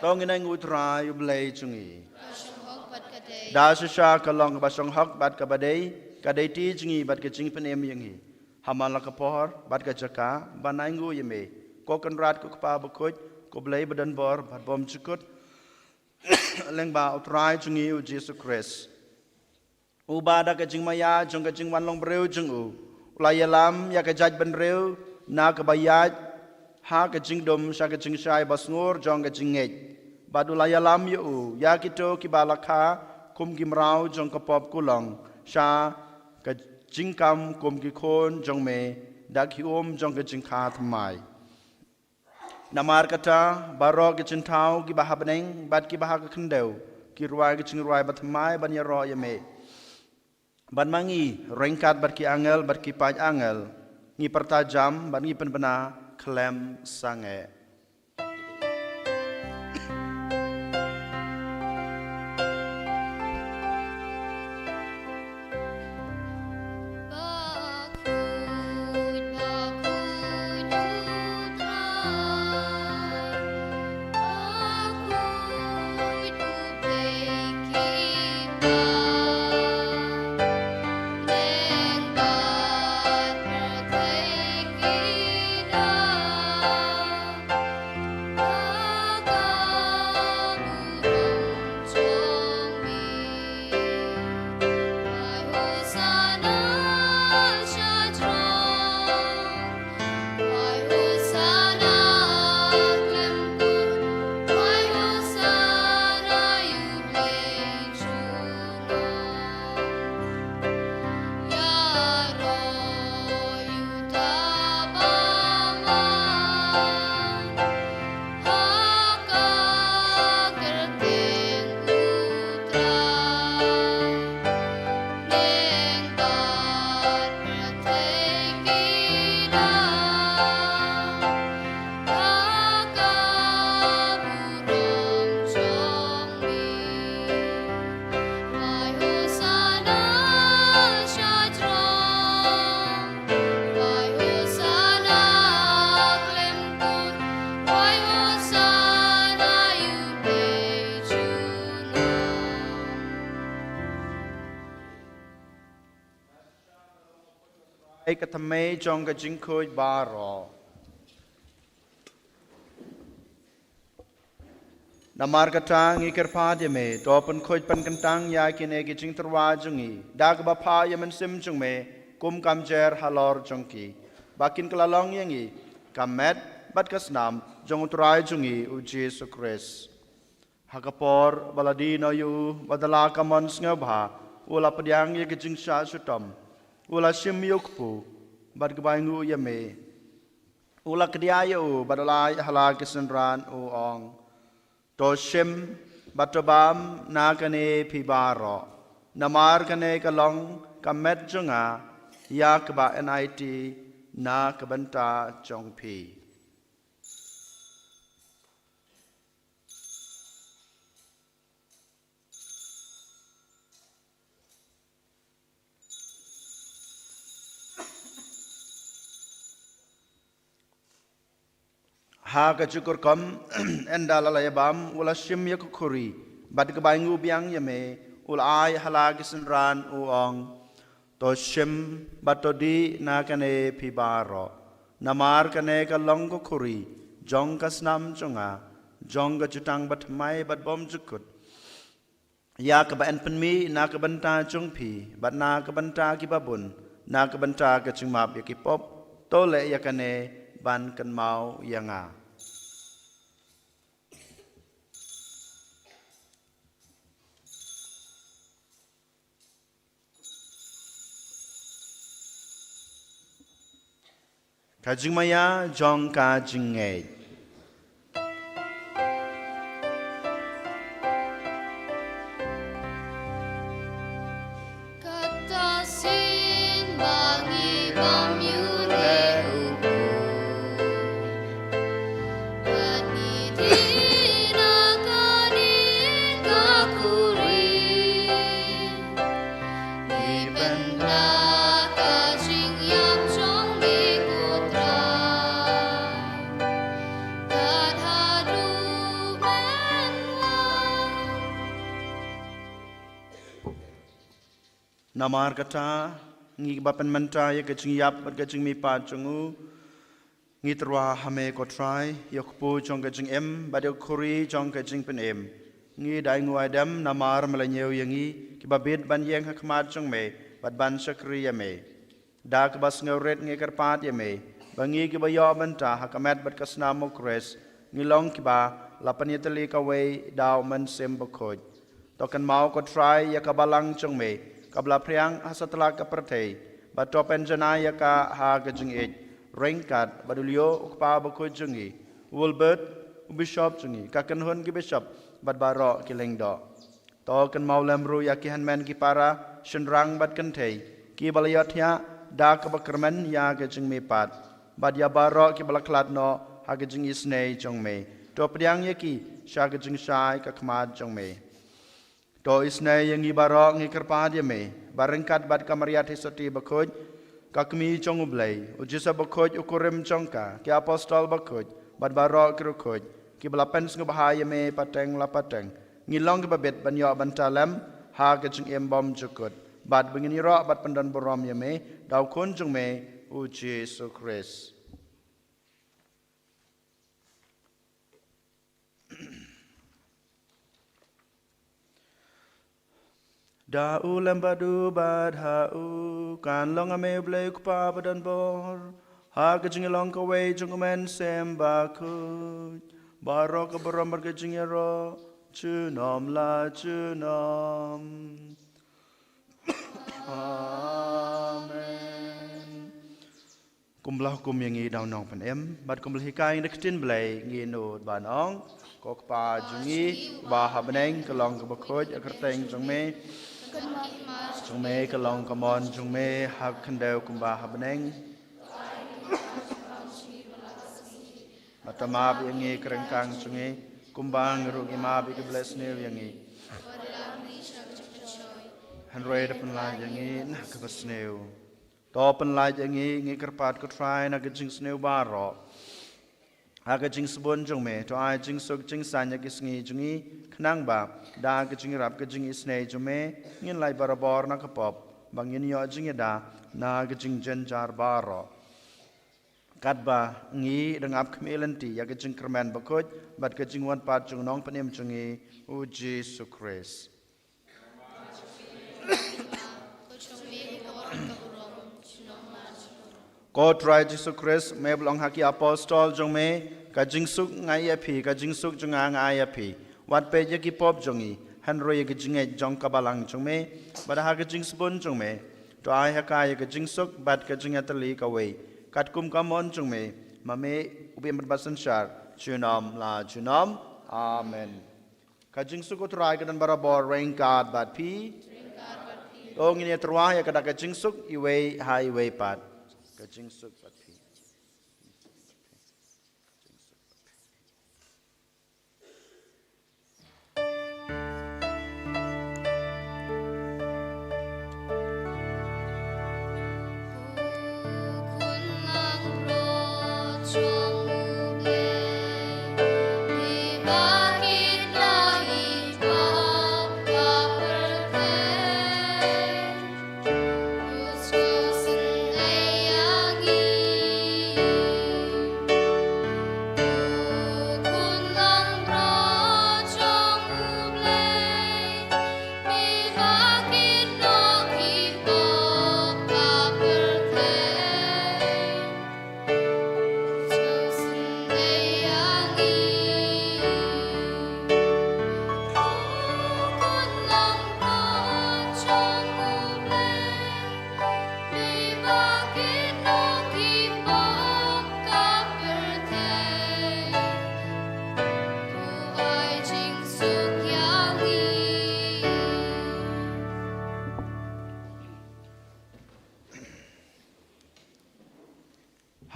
Dong inang utrai ublay jungi. Da sisha kalong basong hok bat kabadai kadai ti jungi bat kecing penem yangi. Hamal la kapor bat kajaka banaingu yeme. Ko kenrat ko kapa bakut ko blay badan bor bat bom cukut. Leng ba utrai jungi u Jesu Christ. Uba da kecing maya jong kecing wan long breu jungu. Ulayalam ya kejaj benreu na kebayaj ha kecing dom sya kecing syai basngur jong kecing ngej badulaya lam yu ya kito kibalakha kum gimrau jong kapop kulong sya kecing kam kum gikhon jong me dak hiom jong kecing kha thamai namar kata baro kecing thau ki baha beneng bad ki baha kendeu ki ruai kecing ruai bathamai ban ya ro yame ban mangi rengkat bat ki angel bat ki paj angel ngi pertajam ban ngi penbena klem sange. Katame jong kecing kuj baro. Namar katang ikir padime topen kuj pan kentang ya kine kecing terwa jungi dag bapa yamen sim jung me kum kamjer halor jongki bakin kelalong yangi kamet bat kasnam jong utrai jungi u Jesu Christ hakapor baladino yu badala kamon ngabha ula pediang ye kecing sha sutom ula sim yukpu bad kebaingu yame ula kediaya u badalai hala kesenran u ong to sim batobam nakane pibaro namar kane kalong kamet junga yak ba NIT na kabanta jongpi ha ka cukur kam endala la yabam ula sim yakukuri bad kebaingu biang yame ula ai hala kesenran u ong to sim batodi na kane pibaro namar kane ka long ko khuri jong kasnam chunga jong ka jutang bat mai bat bom jukut ya ka ba en penmi na ka banta chungpi bat na ka banta ki babun na ka banta ka chungmap ya ki pop to le ya kane ban kan mau yanga Kajing maya jong kajing ngej namar kata ngi bapen menta ya kecing yap bat kecing mi pa chungu ngi terwa hame ko try yok pu chong kecing em bat yok khuri chong kecing pen em ngi dai ngu adam namar melanyeu yangi ki babet ban yeng hakmat chong me bat ban sakri ya me dak bas ngeuret ngi karpat ya me bangi ki bayo menta hakamet bat kasna mokres ngi long ki ba lapan yetali ka we daw man sem bokoj tokan mau ko try ya ka balang chong me kabla priang hasatla ka pertei batopen janaya ka ha gajing ej rengkat badulio ukpa bokoj jungi Wolbert bishop jungi kakan hon ki bishop bad baro ki lengdo tokan mau lamru ya ki hanman ki para shenrang bad kentei ki balayat ya da ka bakerman ya gajing me pat bad ya baro ki balaklat no ha gajing isnei chong me to priang ya ki sha gajing shai ka khmat chong me to isnai yang ibarok ngi kerpad ya me barengkat bad kamariat hisoti bakoj kakmi chong ublai ujisa bakoj ukurim chongka ki apostol bakoj bad barok kirukoj ki belapen sng bahaya me pateng lapateng ngilong ki babet banyo bantalem ha ke chung em bom jukut bad bengini ro bad pendan borom ya me daw kun chung me u Jesu Christ. Da ulam badu bad ha u kan long ame blai kupa badan bor ha kejing long ka we jung men sem ba ku baro ka borom bar kejing ro chunom la chunom amen kumlah kum yang i daw nong pen em bad kumlah hikai nektin blai ngi no ban ong kok pa jungi ba ha beneng ka long ka bakoj akarteng jung me chung me ka long ka mon chung me hak khandeu kumba habneng matama bi ngi krengkang chungi kumbang ru ngi ma bi bless new yangi hanroi da pen la yangi na ka basneu to pen la yangi ngi kerpat ko try na ka jing sneu baro aga jing sabon jung me to ai jing sok jing sanya ki sngi jungi khnang ba da ka jing rap ka jing isnei jume ngin lai barabor na ka pop bangin yo jing da na ka jing jen jar baro kat ba ngi dengap kmelenti ya ka jing kerman bakoj bat ka jing wan pat jung nong panem jungi u Jesu Christ. Ko try Jesu Christ me blong haki apostol jong me ka jingsuk ngai api ka jingsuk junga ngai api wat pe ye ki pop jongi hanro ye ki jinge jong ka balang jong me bada ha ka jingsbon jong me to ai ha ka ye ka jingsuk bat ka jinga tali ka we kat kum ka mon jong me ma me ubi mat basan shar chunom la chunom amen ka jingsuk ko try ka dan barabor rain god bat pi ong ini terwa ya ka da ka jingsuk iwe ha iwe pat Kajing suk pati.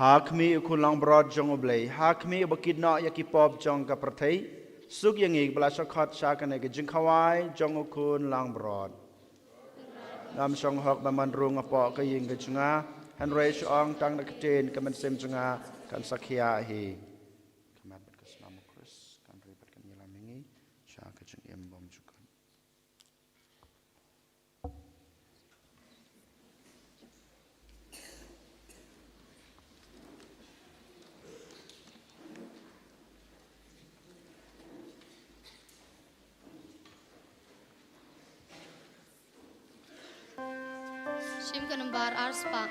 Hakmi ukulang broad jong oblay hakmi bakid na yaki pop jong ka prathai suk yang ik bala shakhat shakan ke jing khawai jong ukun lang broad nam shong hok ba man rung apo ka ying ke chunga han rei shong tang na kten ka man sem chunga kan sakhya hi kamat bat ka snam kris kan rei bat kan yala mingi sha ka jing em bom chukan kembar Arspa.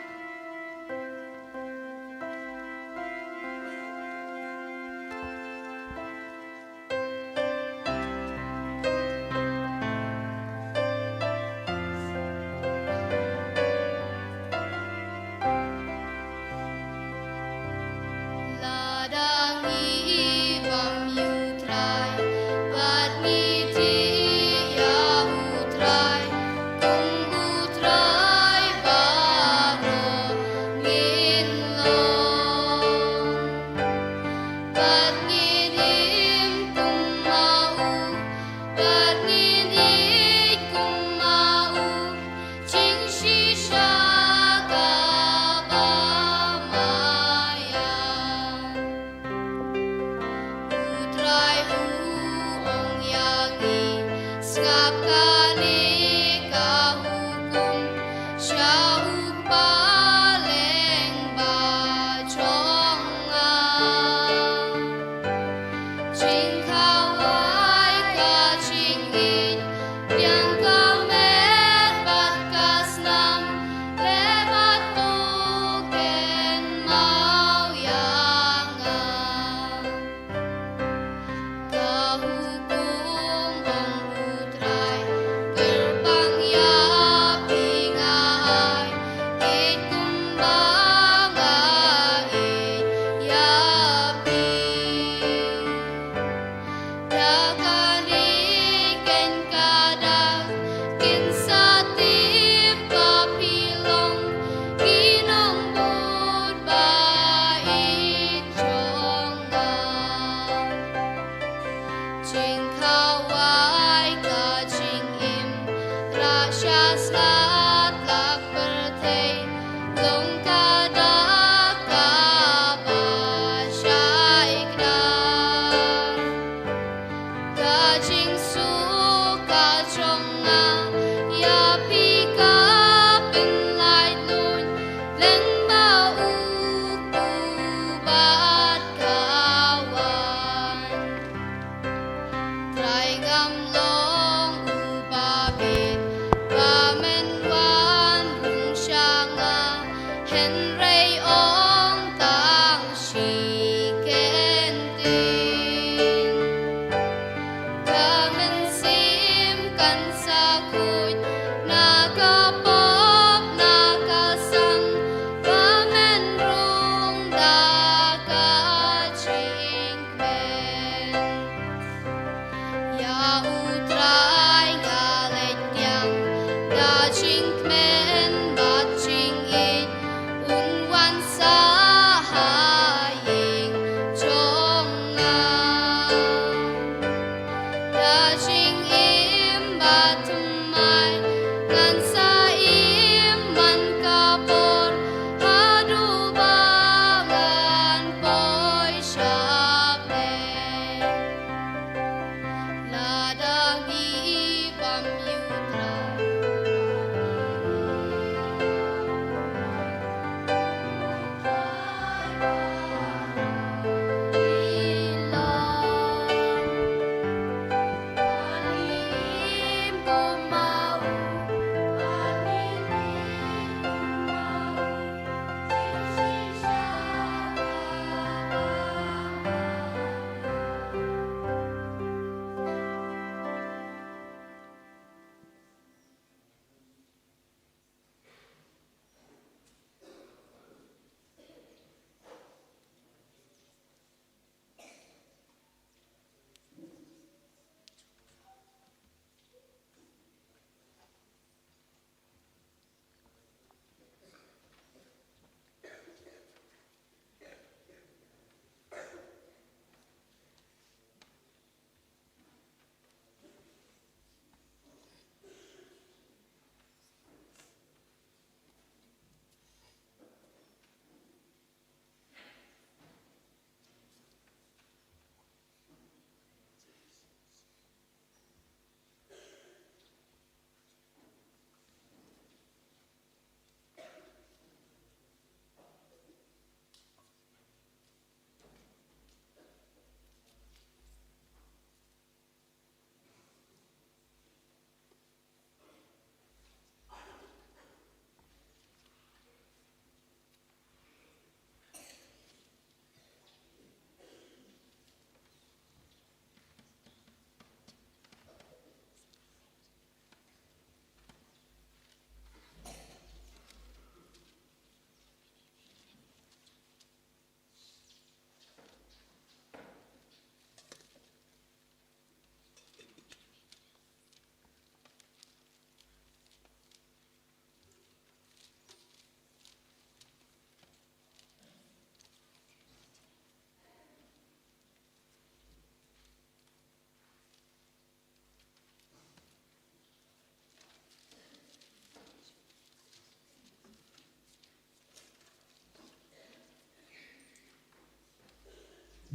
Utrai, kung utrai baro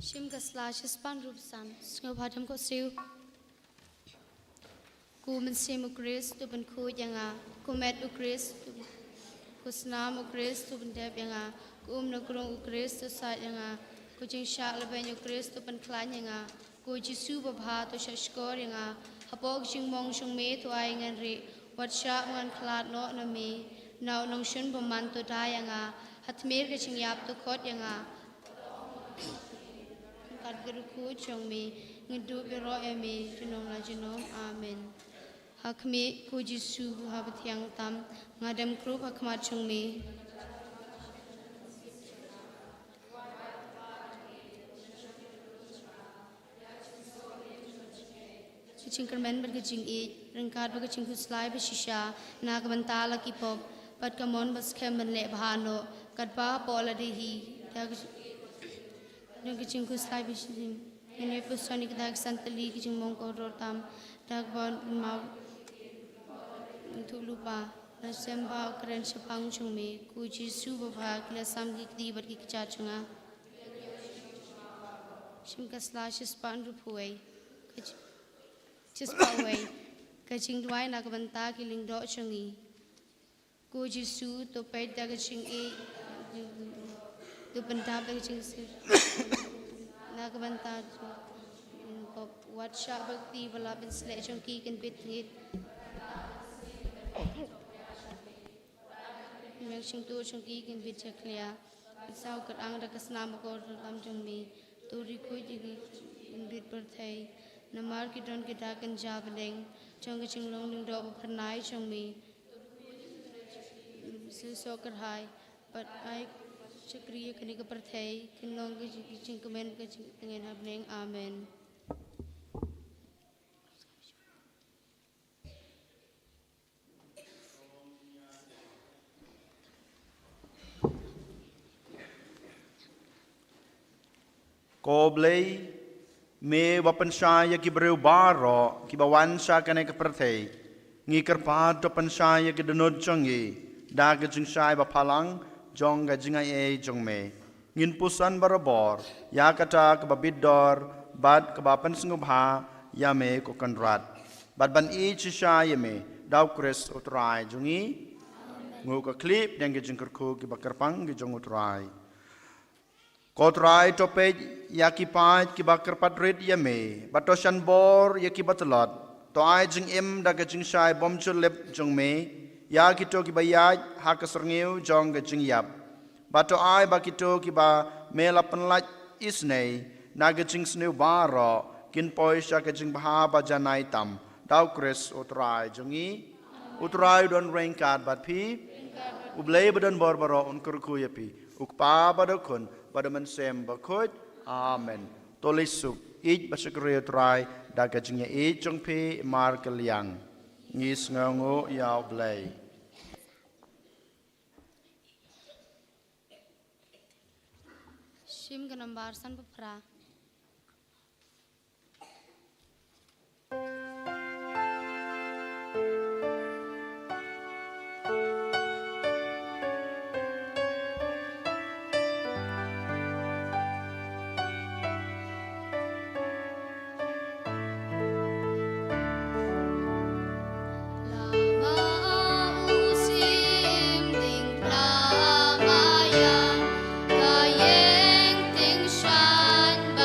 Shim ka slash span rup sam. Sngo padam ko siu. Ku men sim u Chris tu ben ku yanga. Ku met u Chris tu ku snam u Chris tu ben deb yanga. Ku na krong u Chris tu sa yanga. Ku jing sha le ben u Chris tu ben klan yanga. Ku Jisu ba bha tu sha skor yanga. Hapok jing mong shung me tu ai ngan ri. Wat sha ngan klat no na me. Now nong shun ba man tu da yanga. Hat mer ke jing yap tu khot yanga. Kat guru ku chong me. Ngedu bi ro e me. Jinom la jinom. Amen. Hakme ku Jisu ha bathiang tam. Ngadam krup hakmat chong me. Kucing kermen berkucing rengkat berkucing kuslai bersisha nak mentala kipop pat kamon bas kemen le bahano kat ba pola dehi dak kucing kuslai bersisha ini pusani kedak santali kucing mongko rotam dak bon mau untuk lupa nasemba keren sepang chungme ku Jisu bapa kila samgi kdi berki kecacunga sim kasla span rupuai just away kaching duai nak banta kiling do chungi ku Jisu to pay da kaching to banta kaching sir nak banta what shop bakti wala bin sle chungi kan bit hit mek ching tu chungi kan bit chaklia sau kat ang da kasnam ko ram chungmi to rikoi digi in bit per thai Namar kita akan jabeling, jangan cinglong ning do pernai cungmi. Susok kerhai, but I cakriya kini keperthai, kinong kicing kemen kicing tengen habling. Amen. Koblei me wapenshaya ki breu baro ki bawan sha kane ke perthei ngi kerpat to penshaya ki denod chongi da ke jing shai ba phalang jong ga jinga e jong me ngin pusan barabor ya kata ke babidor bad ke bapan singubha ya me ko kanrat bad ban e chisha ye me daw kres utrai jungi ngu ka klip deng ke jing kerku ki bakarpang ki jong utrai Kotrai topej yaki paj ki bakar padred yame batoshan bor yaki batalot to ai jing im daga jing shai bom chulep jong me yaki to ki bayaj hakasrngeu jong ga jing yap bato ai bakito ki ba mela penlaj isnei naga jing sneu baro kin poi sha ka jing bha ba janai tam daw kres utrai jongi utrai don rengkat bat pi ublei badan bor baro un kurku yapi ukpa badokun pada mensem bakut amen tolisuk ij basakre trai daga jingya ij jongpe mar kaliang ngis ngango yaw blai Shim ganambar san bapra. Kayeng ting shan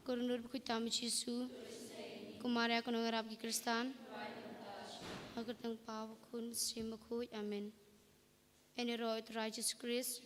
Korunur bukit tamu Yesu. Kumare aku ngarap ki Kristan. Aku teng pawa kun sima kuj. Amen. Ene roy to righteous Christ.